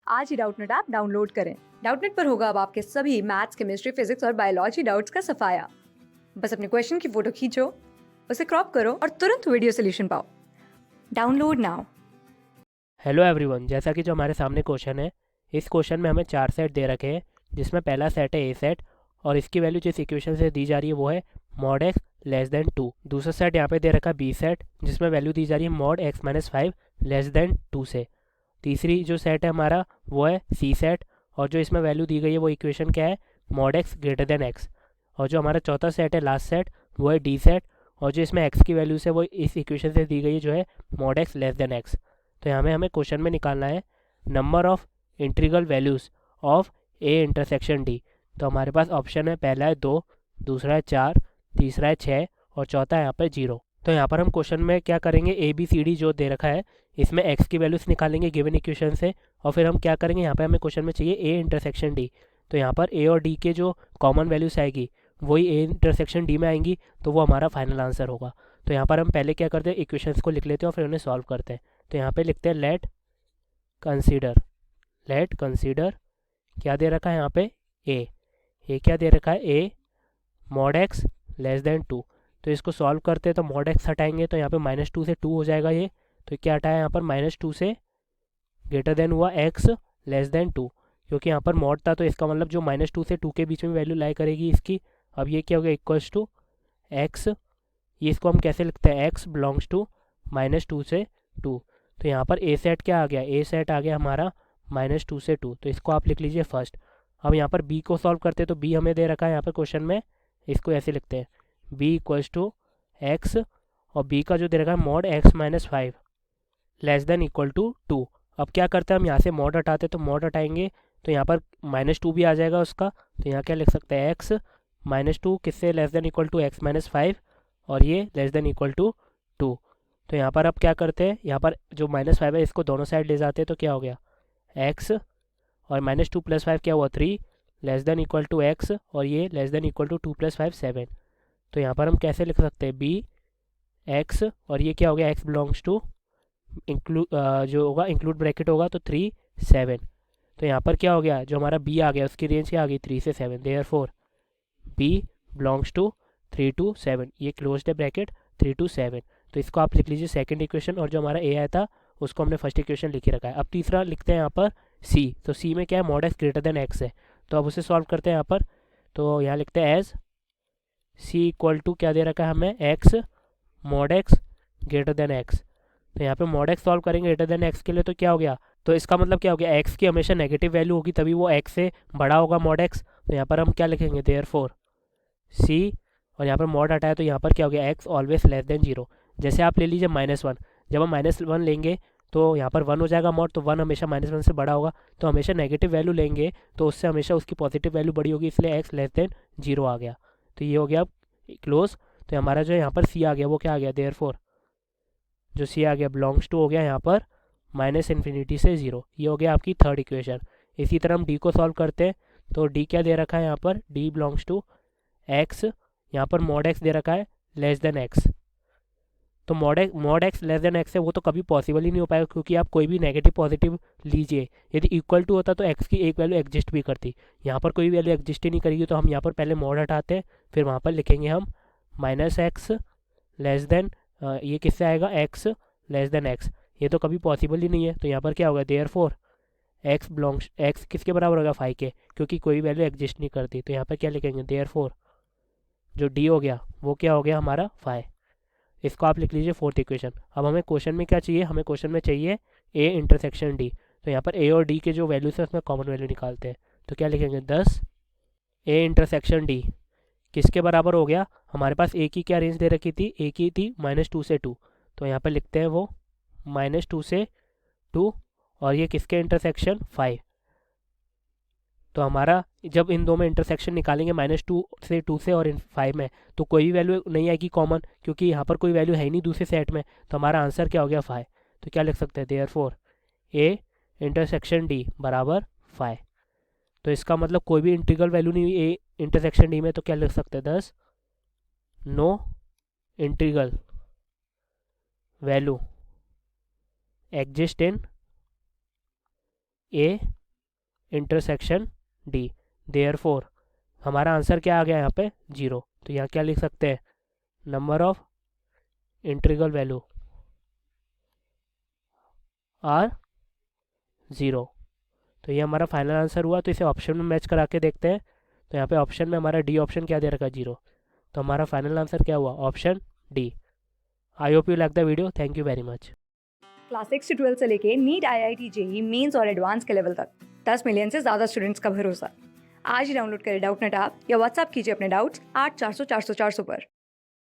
आज ही Doubtnut app download करें। Doubtnut पर होगा अब आपके सभी मैथ्स, केमिस्ट्री, फिजिक्स और बायोलॉजी डाउट्स का सफाया। बस अपने क्वेश्चन की फोटो खींचो, उसे क्रॉप करो और तुरंत वीडियो सोल्यूशन पाओ। Download now. हेलो एवरीवन, जैसा कि जो हमारे सामने क्वेश्चन है, इस क्वेश्चन में हमें 4 सेट दे रखे हैं, जिसमें पहला सेट है ए सेट और इसकी वैल्यू जिस इक्वेशन से दी जा रही है वो है मॉड एक्स लेस देन 2। दूसरा सेट यहाँ पे दे रखा है बी सेट, जिसमें वैल्यू दी जा रही है mod X minus 5 less then 2 से। तीसरी जो सेट है हमारा वो है सी सेट, और जो इसमें वैल्यू दी गई है वो इक्वेशन क्या है, mod x greater than x. और जो हमारा चौथा सेट है लास्ट सेट, वो है डी सेट, और जो इसमें एक्स की वैल्यू से वो इस इक्वेशन से दी गई है जो है mod x less than x. तो यहाँ में हमें क्वेश्चन में निकालना है number of integral values of A intersection D. तो हमारे पास ऑप्शन है, पहला है 2, दूसरा है 4, तीसरा है 6 और चौथा है यहाँ पर 0। तो यहाँ पर हम क्वेश्चन में क्या करेंगे, ए बी सी डी जो दे रखा है इसमें एक्स की वैल्यूज़ निकालेंगे गिवन इक्वेशन से, और फिर हम क्या करेंगे, यहाँ पर हमें क्वेश्चन में चाहिए ए इंटरसेक्शन डी। तो यहाँ पर ए और डी के जो कॉमन वैल्यूज़ आएगी वही ए इंटरसेक्शन डी में आएंगी, तो वो हमारा फाइनल आंसर होगा। तो यहाँ पर हम पहले क्या करते हैं, इक्वेशंस को लिख लेते हैं और फिर उन्हें सॉल्व करते हैं। तो यहाँ पे लिखते हैं लेट कंसीडर क्या दे रखा है यहाँ पे, ए क्या दे रखा है, A mod x less than 2। तो इसको सॉल्व करते हैं, तो मॉड एक्स हटाएंगे तो यहाँ पे -2 से 2 हो जाएगा ये। तो क्या हटाया यहाँ पर, -2 से ग्रेटर देन हुआ एक्स लेस देन 2, क्योंकि यहाँ पर मॉड था तो इसका मतलब जो -2 से 2 के बीच में वैल्यू लाई करेगी इसकी। अब ये क्या हो गया, इक्वल्स टू एक्स, ये इसको हम कैसे लिखते हैं, एक्स बिलोंग्स टू -2 से 2। तो यहाँ पर ए सेट क्या आ गया, ए सेट आ गया हमारा -2 से 2, तो इसको आप लिख लीजिए फर्स्ट। अब यहाँ पर बी को सॉल्व करते हैं, तो बी हमें दे रखा है यहाँ पर क्वेश्चन में, इसको ऐसे लिखते हैं बी इक्वल्स टू एक्स, और बी का जो दे रखा है mod X minus 5 less than equal to 2। अब क्या करते हैं, हम यहाँ से मॉड हटाते हैं, तो मॉड हटाएंगे तो यहाँ पर -2 भी आ जाएगा उसका। तो यहाँ क्या लिख सकते हैं, एक्स -2 किससे less than equal to X minus 5, और ये लेस देन इक्वल टू 2। तो यहाँ पर अब क्या करते हैं, यहाँ पर जो -5 है इसको दोनों साइड ले जाते हैं, तो क्या हो गया, एक्स और -2 + 5 क्या हुआ 3 less than equal to X, और ये लेस देन इक्वल टू 2 + 5 7। तो यहाँ पर हम कैसे लिख सकते हैं, बी एक्स, और ये क्या हो गया, एक्स बिलोंग्स टू इंक्लूड जो होगा इंक्लूड ब्रैकेट होगा तो 3 7। तो यहाँ पर क्या हो गया, जो हमारा बी आ गया उसकी रेंज क्या आ गई 3 से 7, therefore B belongs to 3 to 7, ये क्लोज है ब्रैकेट 3 to 7। तो इसको आप लिख लीजिए सेकंड इक्वेशन, और जो हमारा ए आया था उसको हमने फर्स्ट इक्वेशन लिख ही रखा है। अब तीसरा लिखते हैं यहाँ पर सी। तो सी में क्या है, mod x greater than x है, तो अब उसे सॉल्व करते हैं यहाँ पर। तो यहाँ लिखते हैं एज सी इक्वल टू क्या दे रखा है हमें, x mod x greater than x. तो यहाँ पे मॉड एक्स सॉल्व करेंगे ग्रेटर देन एक्स के लिए, तो क्या हो गया, तो इसका मतलब क्या हो गया, एक्स की हमेशा नेगेटिव वैल्यू होगी तभी वो एक्स से बड़ा होगा मॉड एक्स। तो यहाँ पर हम क्या लिखेंगे, देयरफॉर सी, और यहाँ पर मॉड हटाया तो यहाँ पर क्या हो गया, एक्स ऑलवेज लेस देन 0। जैसे आप ले लीजिए -1, जब हम -1 लेंगे तो यहाँ पर 1 हो जाएगा मॉड, तो 1 हमेशा -1 से बड़ा होगा। तो हमेशा नेगेटिव वैल्यू लेंगे तो उससे हमेशा उसकी पॉजिटिव वैल्यू बड़ी होगी, इसलिए एक्स लेस देन 0 आ गया। तो ये हो गया क्लोज। तो हमारा जो यहाँ पर सी आ गया वो क्या आ गया, देयरफॉर जो सी आ गया बिलोंग्स टू हो गया यहाँ पर -∞ से 0। ये हो गया आपकी थर्ड इक्वेशन। इसी तरह हम डी को सॉल्व करते हैं, तो डी क्या दे रखा है यहाँ पर, डी बिलोंग्स टू एक्स, यहाँ पर मॉड एक्स दे रखा है लेस देन एक्स। तो mod x less than x है वो तो कभी पॉसिबल ही नहीं हो पाएगा, क्योंकि आप कोई भी नेगेटिव पॉजिटिव लीजिए, यदि इक्वल टू होता तो एक्स की एक वैल्यू एग्जिस्ट भी करती। यहाँ पर कोई वैल्यू एग्जिस्ट ही नहीं करेगी, तो हम यहाँ पर पहले मॉड हटाते हैं, फिर वहाँ पर लिखेंगे हम -x लेस देन, ये किससे आएगा, x लेस देन x। ये तो कभी पॉसिबल ही नहीं है, तो यहाँ पर क्या होगा, देयरफॉर एक्स किसके बराबर होगा, 5 के, क्योंकि कोई वैल्यू एग्जिस्ट नहीं करती। तो यहाँ पर क्या लिखेंगे, देयरफॉर जो डी हो गया वो क्या हो गया हमारा 5। इसको आप लिख लीजिए फोर्थ इक्वेशन। अब हमें क्वेश्चन में क्या चाहिए, हमें क्वेश्चन में चाहिए ए इंटरसेक्शन डी। तो यहाँ पर ए और डी के जो वैल्यूज है उसमें कॉमन वैल्यू निकालते हैं। तो क्या लिखेंगे, 10 ए इंटरसेक्शन डी किसके बराबर हो गया, हमारे पास ए की क्या रेंज दे रखी थी, ए की थी -2 से 2। तो यहाँ पर लिखते हैं वो -2 से 2, और ये किसके इंटरसेक्शन 5। तो हमारा जब इन दो में इंटरसेक्शन निकालेंगे -2 से 2 से और 5 में, तो कोई भी वैल्यू नहीं आएगी कॉमन, क्योंकि यहाँ पर कोई वैल्यू है ही नहीं दूसरे सेट में। तो हमारा आंसर क्या हो गया, 5। तो क्या लिख सकते हैं, देयरफॉर ए इंटरसेक्शन डी बराबर 5। तो इसका मतलब कोई भी इंटीग्रल वैल्यू नहीं ए इंटरसेक्शन डी में, तो क्या लिख सकते हैं, 10 no integral value exist in A intersection D. Therefore हमारा आंसर क्या आ गया यहाँ पे 0। तो यहाँ क्या लिख सकते हैं, number of integral value are 0। तो ये हमारा फाइनल आंसर हुआ। तो इसे ऑप्शन में मैच करा के देखते हैं। तो यहाँ पे ऑप्शन में हमारा डी ऑप्शन क्या दे रखा है 0। तो हमारा फाइनल आंसर क्या हुआ, option D. I hope you like the video, thank you very much. Class 6 से 12 से लेके नीट, IIT, JEE मेंस और एडवांस के लेवल तक 10 मिलियन से ज़्यादा स्टूडेंट्स का भरोसा। आज ही डाउनलोड करें डाउटनेट ऐप या व्हाट्सएप कीजिए अपने डाउट्स 8400 400 400 पर।